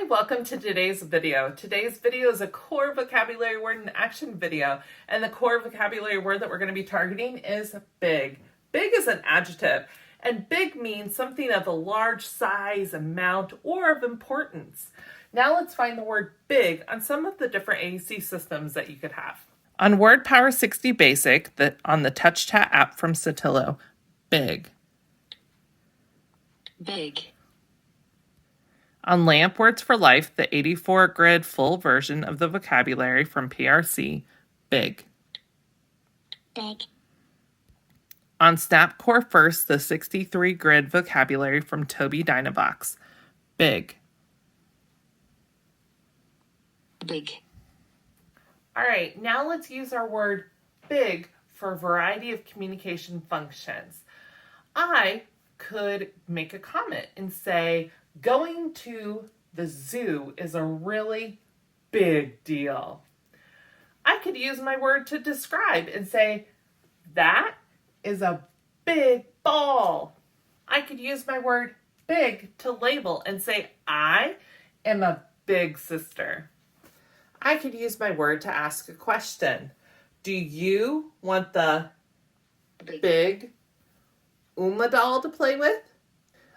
welcome to today's video. Today's video is a core vocabulary word and action video, and the core vocabulary word that we're going to be targeting is big. Big is an adjective, and big means something of a large size, amount, or of importance. Now let's find the word big on some of the different AAC systems that you could have. On Word Power 60 Basic, on the Touch Chat app from Sotillo, big. Big. On Lamp Words for Life, the 84 grid full version of the vocabulary from PRC, big. Big. On Snap Core First, the 63 grid vocabulary from Toby Dynavox, big. Big. All right, now let's use our word big for a variety of communication functions. I could make a comment and say, going to the zoo is a really big deal. I could use my word to describe and say, that is a big ball. I could use my word big to label and say, I am a big sister. I could use my word to ask a question. Do you want the big Uma doll to play with?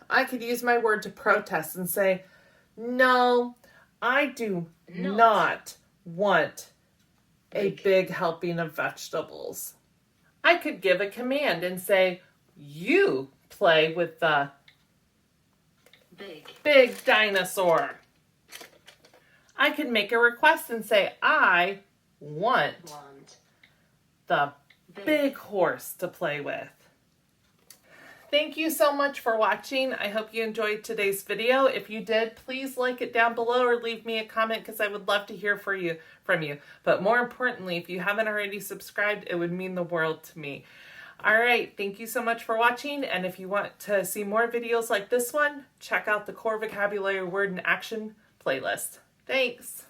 I could use my word to protest and say, no, I do not want a big helping of vegetables. I could give a command and say, you play with the big dinosaur. I could make a request and say, I want the big horse to play with. Thank you so much for watching. I hope you enjoyed today's video. If you did, please like it down below or leave me a comment because I would love to hear from you. But more importantly, if you haven't already subscribed, it would mean the world to me. All right, thank you so much for watching. And if you want to see more videos like this one, check out the Core Vocabulary Word and Action playlist. Thanks.